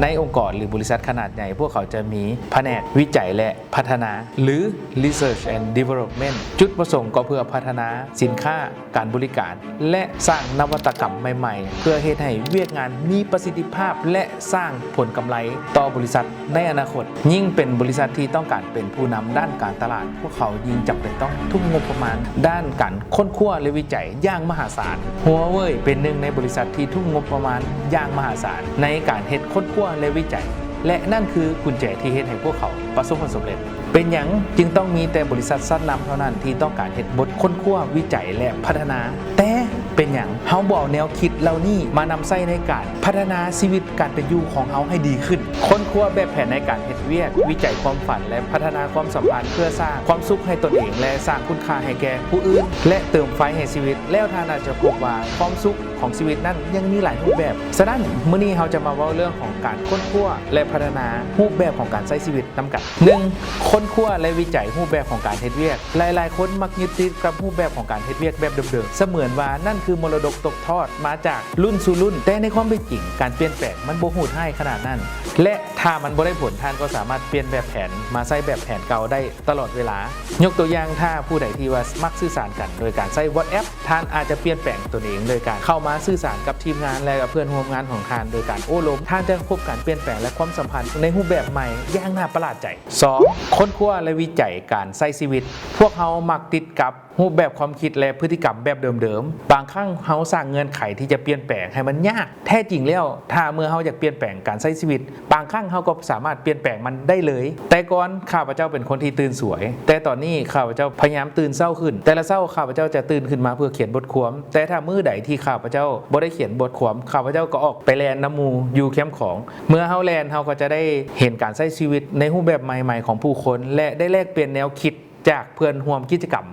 ในองค์กรหรือบริษัทขนาดใหญ่พวกเขาจะมีแผนกวิจัยและพัฒนาหรือ Research and Development จุดประสงค์ก็เพื่อพัฒนาสินค้าการบริการและสร้างนวัตกรรมใหม่ๆเพื่อให้เวียกงานมีประสิทธิภาพและสร้างผลกำไรต่อบริษัทในอนาคตยิ่งเป็นบริษัทที่ต้องการเป็นผู้นำด้านการตลาดพวกเขายิ่งจำเป็นต้องทุ่มงบประมาณด้านการค้นคว้าและวิจัยอย่างมหาศาล Huawei เป็นหนึ่งในบริษัทที่ทุ่มงบประมาณอย่างมหาศาลในการเฮ็ดค้นคว้าและวิจัยและนั่นคือกุญแจที่เฮ็ดให้พวกเขาประสบผลสำเร็จเป็นอย่างจึงต้องมีแต่บริษัทชั้นนำเท่านั้นที่ต้องการเฮ็ดบทค้นคว้าวิจัยและพัฒนาแต่เป็นอย่างเฮาบ่เอาแนวคิดเหล่านี้มานำใช้ในการพัฒนาชีวิตการเป็นอยู่ของเฮาให้ดีขึ้นค้นคว้าแบบแผนในการเฮ็ดเวียกวิจัยความฝันและพัฒนาความสัมพันธ์เพื่อสร้างความสุขให้ตนเองและสร้างคุณค่าให้แก่ผู้อื่นและเติมไฟให้ชีวิตแล้วท่านอาจจะพบว่าความสุขของชีวิตนั้นยังมีหลายรูปแบบฉะนั้นมื้อนี้เราจะมาเว้าเรื่องของการค้นคว้าและพัฒนารูปแบบของการใช้ชีวิตนำกัน 1. ค้นคว้าและวิจัยรูปแบบของการเฮ็ดเวียกหลายๆคนมักยึดติดกับรูปแบบของการเฮ็ดเวียกแบบเดิมๆเสมือนว่านั่นคือมรดกตกทอดมาจากรุ่นสู่รุ่นแต่ในความเป็นจริงการเปลี่ยนแปลงมันบ่โหดร้ายขนาดนั้นและถ้ามันบ่ได้ผลท่านก็สามารถเปลี่ยนแบบแผนมาใช้แบบแผนเก่าได้ตลอดเวลายกตัวอย่างถ้าผู้ใดที่ว่ามักสื่อสารกันโดยการใช้ WhatsApp ท่านอาจจะเปลี่ยนแปลงตัวเองโดยการเข้ามาสื่อสารกับทีมงานและกับเพื่อนร่วมงานของท่านโดยการโอ้ลมท่านจะพบการเปลี่ยนแปลงและความสัมพันธ์ในรูปแบบใหม่อย่างน่าประหลาดใจ 2. ค้นคว้าและวิจัยการใช้ชีวิตพวกเขามักติดกับรูปแบบความคิดและพฤติกรรมแบบเดิมๆบางครั้งเฮาสร้างเงื่อนไขที่จะเปลี่ยนแปลงให้มันยากแท้จริงแล้วถ้าเมื่อเฮาอยากเปลี่ยนแปลงการใช้ชีวิตบางครั้งเฮาก็สามารถเปลี่ยนแปลงมันได้เลยแต่ก่อนข้าพเจ้าเป็นคนที่ตื่นสวยแต่ตอนนี้ข้าพเจ้าพยายามตื่นเช้าขึ้นแต่ละเช้าข้าพเจ้าจะตื่นขึ้นมาเพื่อเขียนบทความแต่ถ้ามื้อใดที่ข้าพเจ้าบ่ได้เขียนบทความข้าพเจ้าก็ออกไปแล่นน้ำหมู่อยู่แคมป์ของเมื่อเฮาแล่นเฮาก็จะได้เห็นการใช้ชีวิตในรูปแบบใหม่ๆของผู้คนและได้แลกเปลี่ยนแนวคิดจากเพื่อนร่วมกิจกรรม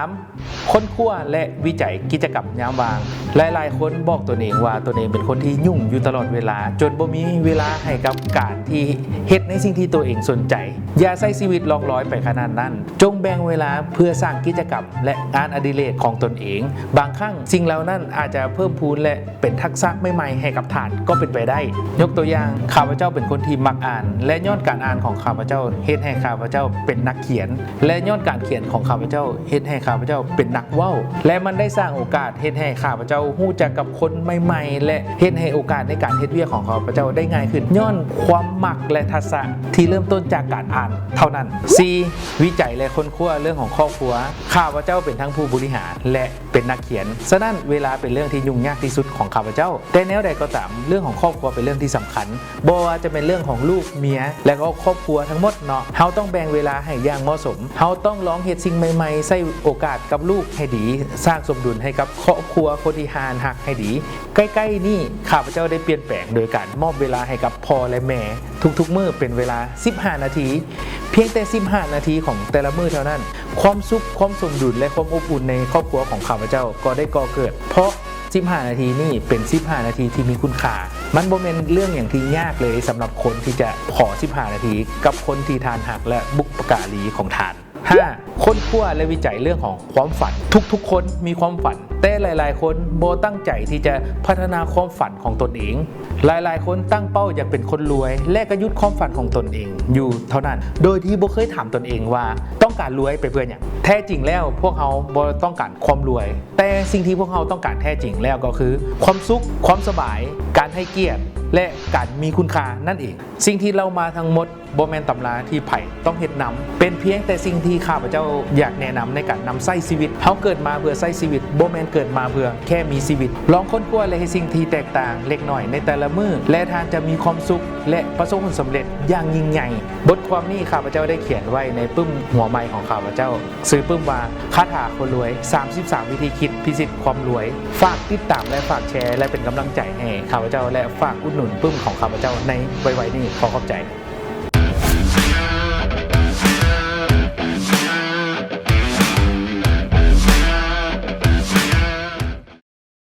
3. ค้นคว้าและวิจัยกิจกรรมยามว่างหลายๆคนบอกตัวเองว่าตัวเองเป็นคนที่ยุ่งอยู่ตลอดเวลาจนบ่มีเวลาให้กับการที่เฮ็ดในสิ่งที่ตัวเองสนใจอย่าใช้ชีวิตล่องลอยไปขนาดนั้นจงแบ่งเวลาเพื่อสร้างกิจกรรมและงานอดิเรกของตนเองบางครั้งสิ่งเหล่านั้นอาจจะเพิ่มพูนและเป็นทักษะใหม่ๆให้กับท่านก็เป็นไปได้ยกตัวอย่างข้าพเจ้าเป็นคนที่มักอ่านและย้อนการอ่านของข้าพเจ้าเฮ็ดให้ข้าพเจ้าเป็นนักเขียนและย้อนการเขียนของข้าพเจ้าเฮ็ดให้ข้าพเจ้าเป็นนักเว้าและมันได้สร้างโอกาสเฮ็ดให้ข้าพเจ้าฮู้จักกับคนใหม่ๆและเฮ็ดให้โอกาสในการเฮ็ดเวียกของข้าพเจ้าได้ง่ายขึ้นย้อนความมักและทักษะที่เริ่มต้นจากการอ่านเท่านั้น 4. วิจัยและค้นคว้าเรื่องของครอบครัวข้าพเจ้าเป็นทั้งผู้บริหารและเป็นนักเขียนฉะนั้นเวลาเป็นเรื่องที่ยุ่งยากที่สุดของข้าพเจ้าแต่แนวใดก็ตามเรื่องของครอบครัวเป็นเรื่องที่สำคัญบ่ว่าจะเป็นเรื่องของลูกเมียและก็ครอบครัวทั้งหมดเนาะเฮาต้องแบ่งเวลาให้อย่างเหมาะสมเฮาต้องลองเฮ็ดสิ่งใหม่ๆใส่โอกาสกับลูกให้ดีสร้างสมดุลให้กับครอบครัวคนที่หานหักให้ดีใกล้ๆนี่ข้าพเจ้าได้เปลี่ยนแปลงโดยการมอบเวลาให้กับพ่อและแม่ทุกๆมื้อเป็นเวลา15นาทีเพียงแต่15นาทีของแต่ละมื้อเท่านั้นความสุขความสมดุลและความอบอุ่นในครอบครัวของข้าพเจ้าก็ได้ก่อเกิดเพราะ15นาทีนี่เป็น15นาทีที่มีคุณค่ามันบ่แม่นเรื่องอย่างที่ยากเลยสำหรับคนที่จะขอ15นาทีกับคนที่ทานหักและบุปการีของทาน 5. ค้นคว้าและวิจัยเรื่องของความฝันทุกๆคนมีความฝันแต่หลายๆคนบ่ตั้งใจที่จะพัฒนาความฝันของตนเองหลายๆคนตั้งเป้าอยากเป็นคนรวยและก็ยุดความฝันของตนเองอยู่เท่านั้นโดยที่บ่เคยถามตนเองว่าต้องการรวยไปเพื่อหยังแท้จริงแล้วพวกเขาบ่ต้องการความรวยแต่สิ่งที่พวกเขาต้องการแท้จริงแล้วก็คือความสุขความสบายการให้เกียรติและการมีคุณค่านั่นเองสิ่งที่เรามาทั้งหมดบ่แม่นตำราที่ไผ่ต้องเฮ็ดนำเป็นเพียงแต่สิ่งที่ข้าพเจ้าอยากแนะนำในการนำใช้ชีวิตเฮาเกิดมาเพื่อใช้ชีวิตบ่แม่นเกิดมาเพื่อแค่มีชีวิตลองค้นคว้าและให้สิ่งที่แตกต่างเล็กน้อยในแต่ละมื้อและท่านจะมีความสุขและประสบผลสำเร็จอย่างยิ่งใหญ่บทความนี้ข้าพเจ้าได้เขียนไว้ในปึ้มหัวไม้ของข้าพเจ้าชื่อปึ้มว่าคาถาคนรวย33วิธีคิดพิชิตความรวยฝากติดตามและฝากแชร์และเป็นกำลังใจให้ข้าพเจ้าและฝากอุดหนุนปึ้มของข้าพเจ้าในไวๆนี้ขอขอบใจ